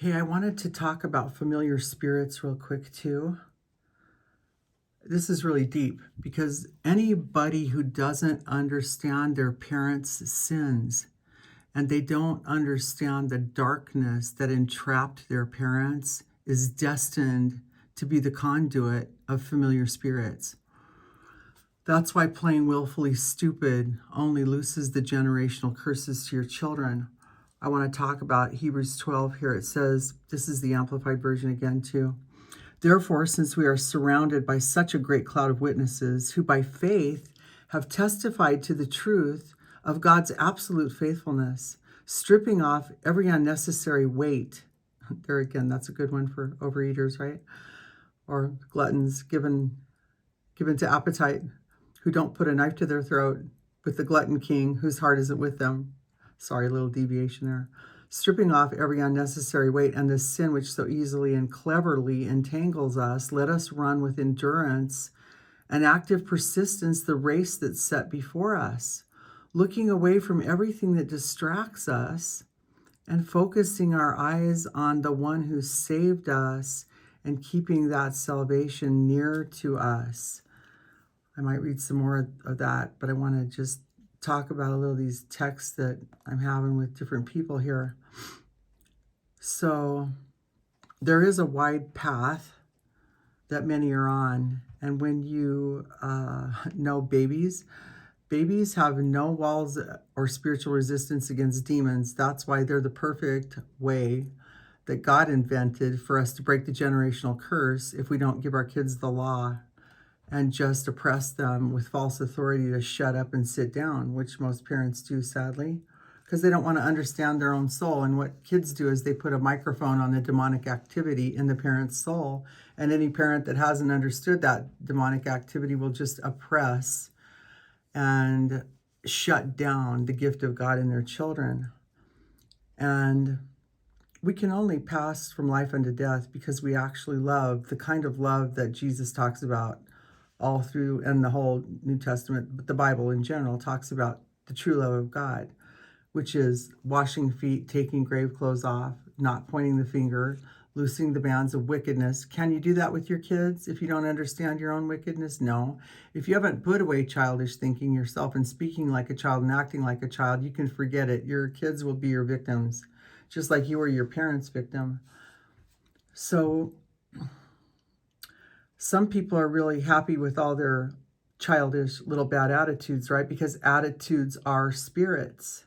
Hey, I wanted to talk about familiar spirits real quick too. This is really deep because anybody who doesn't understand their parents' sins and they don't understand the darkness that entrapped their parents is destined to be the conduit of familiar spirits. That's why playing willfully stupid only looses the generational curses to your children. I want to talk about Hebrews 12 here. It says, this is the Amplified Version again too. Therefore, since we are surrounded by such a great cloud of witnesses who by faith have testified to the truth of God's absolute faithfulness, stripping off every unnecessary weight. There again, that's a good one for overeaters, right? Or gluttons given to appetite, who don't put a knife to their throat with the glutton king whose heart isn't with them. Sorry, a little deviation there. Stripping off every unnecessary weight and the sin which so easily and cleverly entangles us, let us run with endurance and active persistence the race that's set before us, looking away from everything that distracts us and focusing our eyes on the one who saved us and keeping that salvation near to us. I might read some more of that, but I want to just talk about a little of these texts that I'm having with different people here. So there is a wide path that many are on. And when you know babies have no walls or spiritual resistance against demons. That's why they're the perfect way that God invented for us to break the generational curse if we don't give our kids the law and just oppress them with false authority to shut up and sit down, which most parents do, sadly, because they don't want to understand their own soul. And what kids do is they put a microphone on the demonic activity in the parent's soul. And any parent that hasn't understood that demonic activity will just oppress and shut down the gift of God in their children. And we can only pass from life unto death because we actually love the kind of love that Jesus talks about all through, and the whole New Testament, but the Bible in general talks about the true love of God, which is washing feet, taking grave clothes off, not pointing the finger, loosing the bands of wickedness. Can you do that with your kids if you don't understand your own wickedness? No. If you haven't put away childish thinking yourself and speaking like a child and acting like a child, you can forget it. Your kids will be your victims, just like you were your parents' victim. So some people are really happy with all their childish little bad attitudes, right? Because attitudes are spirits.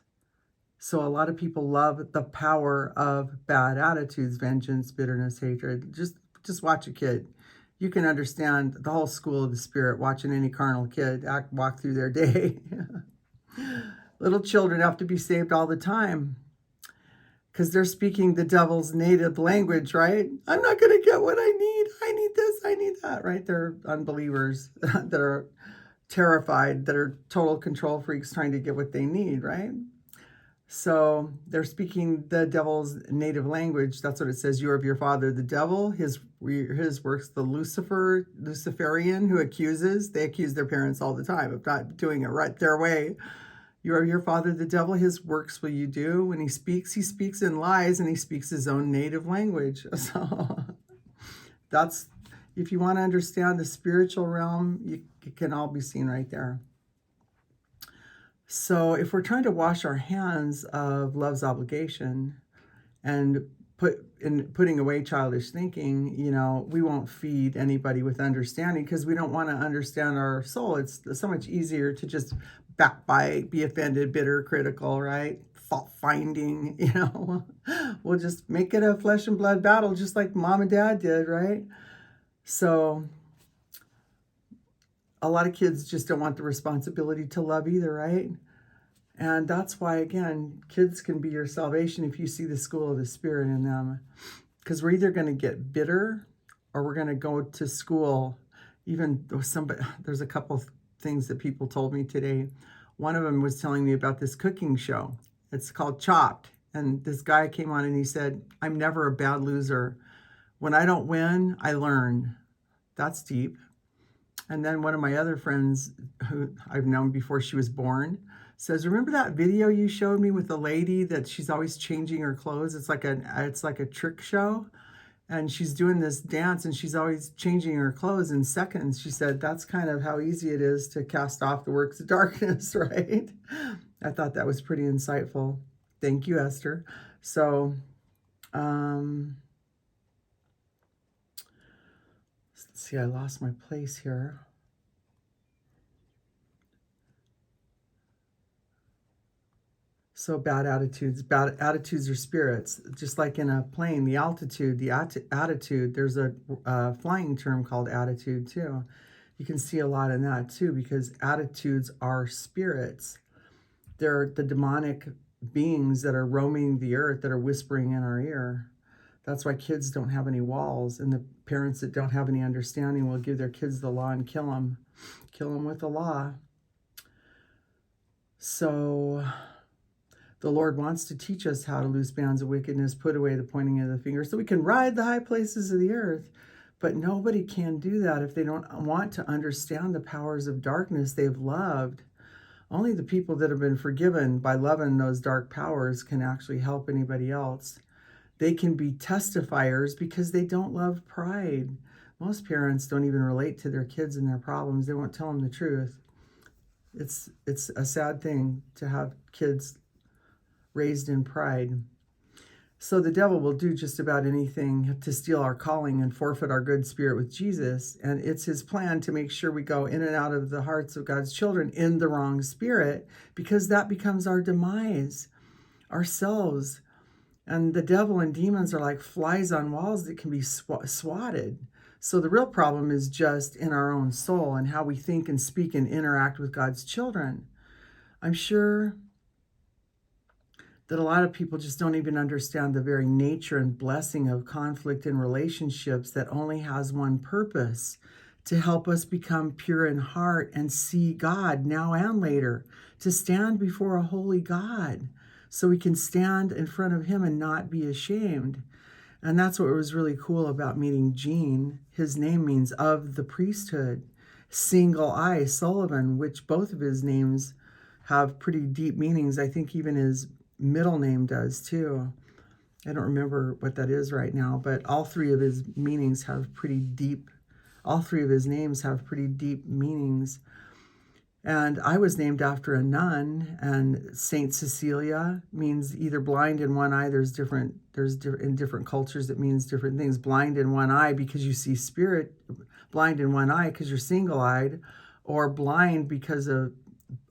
So a lot of people love the power of bad attitudes, vengeance, bitterness, hatred. Just watch a kid. You can understand the whole school of the spirit watching any carnal kid walk through their day. Little children have to be saved all the time because they're speaking the devil's native language, right? I'm not going to get what I need. I need this, I need that, right? They're unbelievers that are terrified, that are total control freaks trying to get what they need, right? So they're speaking the devil's native language. That's what it says. You are of your father, the devil. His works, the Luciferian who accuses. They accuse their parents all the time of not doing it right their way. You are your father, the devil. His works will you do. When he speaks in lies, and he speaks his own native language. So that's, if you want to understand the spiritual realm, it can all be seen right there. So if we're trying to wash our hands of love's obligation and putting away childish thinking, we won't feed anybody with understanding because we don't want to understand our soul. It's so much easier to just backbite, be offended, bitter, critical, right? Fault finding, We'll just make it a flesh and blood battle just like mom and dad did, right? So a lot of kids just don't want the responsibility to love either, right? And that's why, again, kids can be your salvation if you see the school of the Spirit in them. Because we're either going to get bitter or we're going to go to school. Even though there's a couple things that people told me today. One of them was telling me about this cooking show. It's called Chopped. And this guy came on and he said, I'm never a bad loser. When I don't win, I learn. That's deep. And then one of my other friends, who I've known before she was born, says, "Remember that video you showed me with the lady that she's always changing her clothes? It's like a trick show, and she's doing this dance and she's always changing her clothes in seconds." She said, "That's kind of how easy it is to cast off the works of darkness," right? I thought that was pretty insightful. Thank you, Esther. So, let's see, I lost my place here. So bad attitudes are spirits. Just like in a plane, the altitude, the attitude, there's a flying term called attitude too. You can see a lot in that too, because attitudes are spirits. They're the demonic beings that are roaming the earth, that are whispering in our ear. That's why kids don't have any walls, and the parents that don't have any understanding will give their kids the law and kill them with the law. So the Lord wants to teach us how to loose bands of wickedness, put away the pointing of the finger, so we can ride the high places of the earth. But nobody can do that if they don't want to understand the powers of darkness they've loved. Only the people that have been forgiven by loving those dark powers can actually help anybody else. They can be testifiers because they don't love pride. Most parents don't even relate to their kids and their problems. They won't tell them the truth. It's a sad thing to have kids raised in pride. So the devil will do just about anything to steal our calling and forfeit our good spirit with Jesus. And it's his plan to make sure we go in and out of the hearts of God's children in the wrong spirit, because that becomes our demise, ourselves. And the devil and demons are like flies on walls that can be swatted. So the real problem is just in our own soul and how we think and speak and interact with God's children. I'm sure that a lot of people just don't even understand the very nature and blessing of conflict in relationships that only has one purpose: to help us become pure in heart and see God now and later, to stand before a holy God so we can stand in front of him and not be ashamed. And that's what was really cool about meeting Gene. His name means of the priesthood. Single Eye Sullivan, which both of his names have pretty deep meanings. I think even his middle name does too. I don't remember what that is right now, but all three of his meanings have pretty deep, all three of his names have pretty deep meanings. And I was named after a nun, and Saint Cecilia means either blind in one eye. In different cultures it means different things. Blind in one eye because you see spirit, blind in one eye because you're single-eyed, or blind because of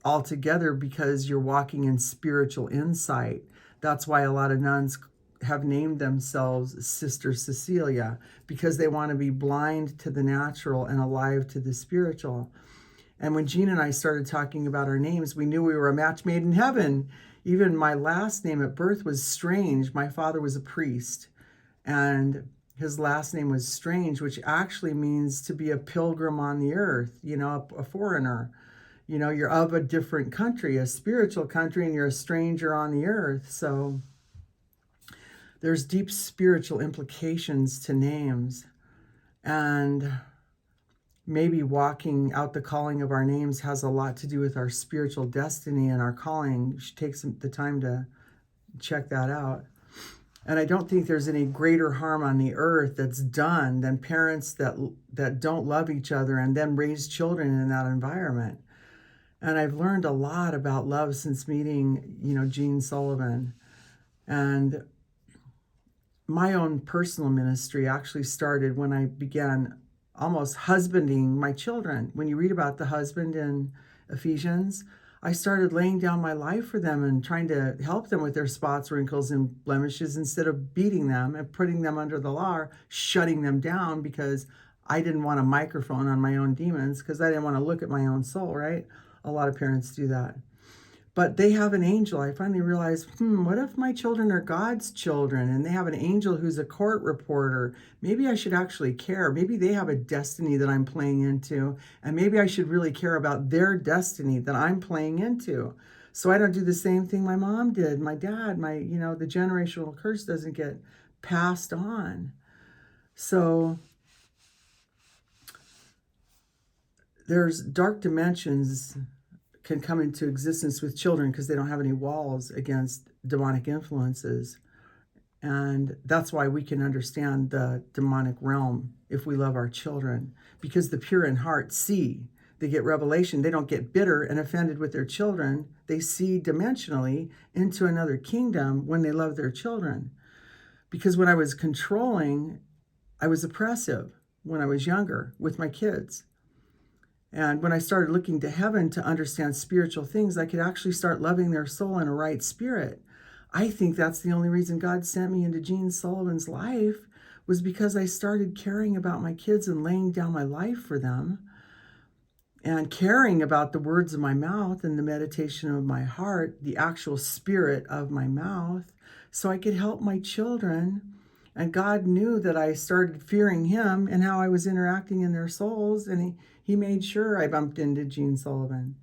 altogether because you're walking in spiritual insight. That's why a lot of nuns have named themselves Sister Cecilia, because they want to be blind to the natural and alive to the spiritual. And when Jean and I started talking about our names, we knew we were a match made in heaven. Even my last name at birth was Strange. My father was a priest, and his last name was Strange, which actually means to be a pilgrim on the earth, a foreigner. You're of a different country, a spiritual country, and you're a stranger on the earth. So there's deep spiritual implications to names. And maybe walking out the calling of our names has a lot to do with our spiritual destiny and our calling. You should take the time to check that out. And I don't think there's any greater harm on the earth that's done than parents that don't love each other and then raise children in that environment. And I've learned a lot about love since meeting, Gene Sullivan. And my own personal ministry actually started when I began almost husbanding my children. When you read about the husband in Ephesians, I started laying down my life for them and trying to help them with their spots, wrinkles, and blemishes instead of beating them and putting them under the law, shutting them down because I didn't want a microphone on my own demons, because I didn't want to look at my own soul, right? A lot of parents do that. But they have an angel. I finally realized, what if my children are God's children and they have an angel who's a court reporter? Maybe I should actually care. Maybe they have a destiny that I'm playing into, and maybe I should really care about their destiny that I'm playing into. So I don't do the same thing my mom did, my dad, the generational curse doesn't get passed on. So there's dark dimensions can come into existence with children because they don't have any walls against demonic influences. And that's why we can understand the demonic realm if we love our children, because the pure in heart see. They get revelation. They don't get bitter and offended with their children. They see dimensionally into another kingdom when they love their children. Because when I was controlling, I was oppressive when I was younger with my kids. And when I started looking to heaven to understand spiritual things, I could actually start loving their soul in a right spirit. I think that's the only reason God sent me into Jean Sullivan's life, was because I started caring about my kids and laying down my life for them, and caring about the words of my mouth and the meditation of my heart, the actual spirit of my mouth, so I could help my children. And God knew that I started fearing him and how I was interacting in their souls, and he made sure I bumped into Jean Sullivan.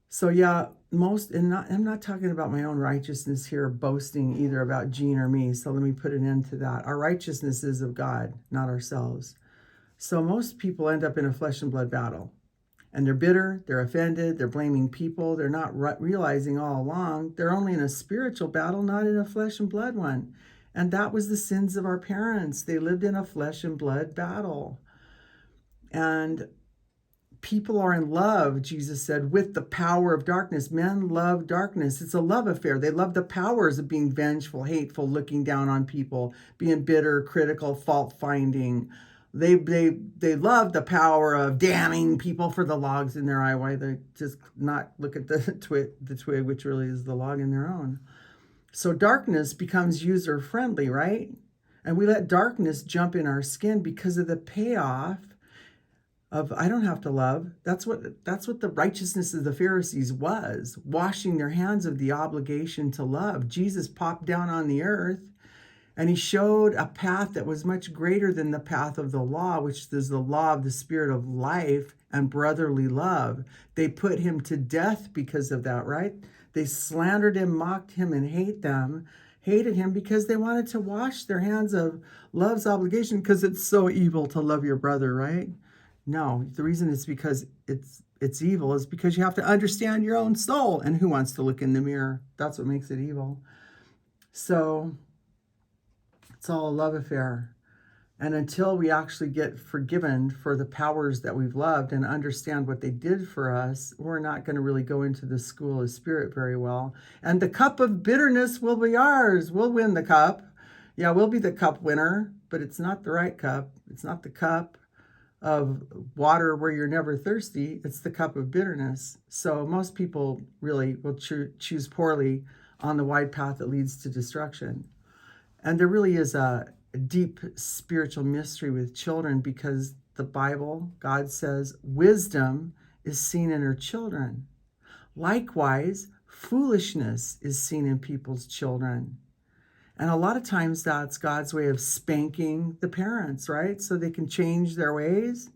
So yeah, I'm not talking about my own righteousness here, boasting either about Jean or me. So let me put an end to that. Our righteousness is of God, not ourselves. So most people end up in a flesh and blood battle. And they're bitter, they're offended, they're blaming people. They're not realizing all along they're only in a spiritual battle, not in a flesh and blood one. And that was the sins of our parents. They lived in a flesh and blood battle. And people are in love, Jesus said, with the power of darkness. Men love darkness. It's a love affair. They love the powers of being vengeful, hateful, looking down on people, being bitter, critical, fault-finding. They love the power of damning people for the logs in their eye. Why they just not look at the twig, which really is the log in their own. So darkness becomes user-friendly, right? And we let darkness jump in our skin because of the payoff of I don't have to love. That's what the righteousness of the Pharisees was, washing their hands of the obligation to love. Jesus popped down on the earth, and he showed a path that was much greater than the path of the law, which is the law of the spirit of life and brotherly love. They put him to death because of that, right? They slandered him, mocked him, and hated him because they wanted to wash their hands of love's obligation, because it's so evil to love your brother, right? No, the reason it's because it's evil is because you have to understand your own soul, and who wants to look in the mirror? That's what makes it evil. So it's all a love affair. And until we actually get forgiven for the powers that we've loved and understand what they did for us, we're not going to really go into the school of spirit very well. And the cup of bitterness will be ours. We'll win the cup. Yeah, we'll be the cup winner, but it's not the right cup. It's not the cup of water where you're never thirsty. It's the cup of bitterness. So most people really will choose poorly on the wide path that leads to destruction. And there really is a deep spiritual mystery with children, because the Bible, God says, wisdom is seen in her children. Likewise, foolishness is seen in people's children. And a lot of times that's God's way of spanking the parents, right? So they can change their ways.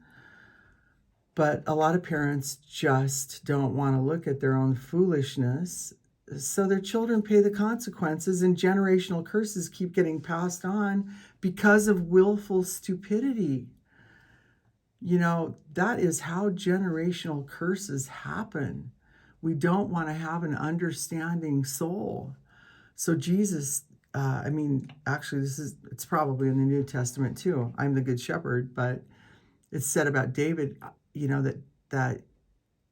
But a lot of parents just don't want to look at their own foolishness. So their children pay the consequences, and generational curses keep getting passed on because of willful stupidity. You know, that is how generational curses happen. We don't want to have an understanding soul. So Jesus, actually, it's probably in the New Testament too. I'm the good shepherd, but it's said about David, you know, that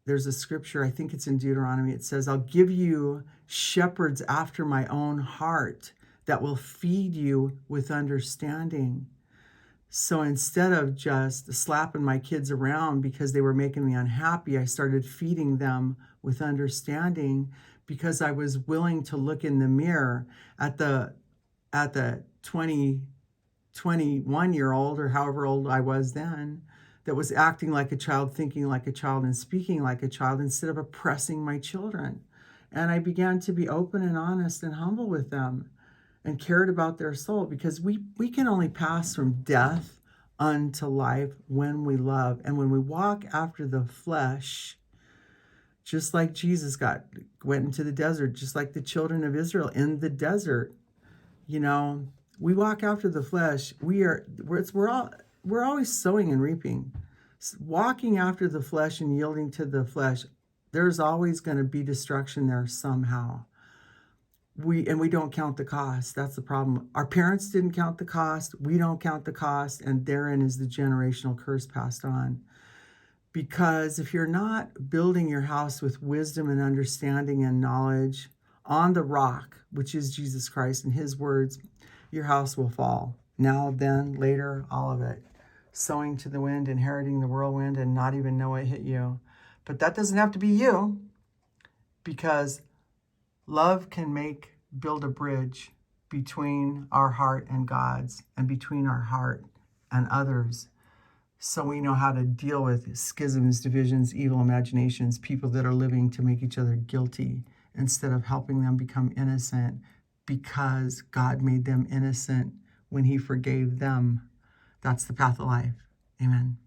there's a scripture, I think it's in Deuteronomy, it says, I'll give you shepherds after my own heart that will feed you with understanding. So instead of just slapping my kids around because they were making me unhappy, I started feeding them with understanding, because I was willing to look in the mirror at the 21-year-old, or however old I was then, that was acting like a child, thinking like a child, and speaking like a child, instead of oppressing my children. And I began to be open and honest and humble with them, and cared about their soul, because we can only pass from death unto life when we love. And when we walk after the flesh, just like Jesus went into the desert, just like the children of Israel in the desert, you know, we walk after the flesh. We're always sowing and reaping. Walking after the flesh and yielding to the flesh, there's always going to be destruction there somehow. We don't count the cost. That's the problem. Our parents didn't count the cost. We don't count the cost. And therein is the generational curse passed on. Because if you're not building your house with wisdom and understanding and knowledge on the rock, which is Jesus Christ and his words, your house will fall. Now, then, later, all of it. Sowing to the wind, inheriting the whirlwind, and not even know it hit you. But that doesn't have to be you, because love can build a bridge between our heart and God's, and between our heart and others. So we know how to deal with schisms, divisions, evil imaginations, people that are living to make each other guilty instead of helping them become innocent, because God made them innocent when he forgave them. That's the path of life. Amen.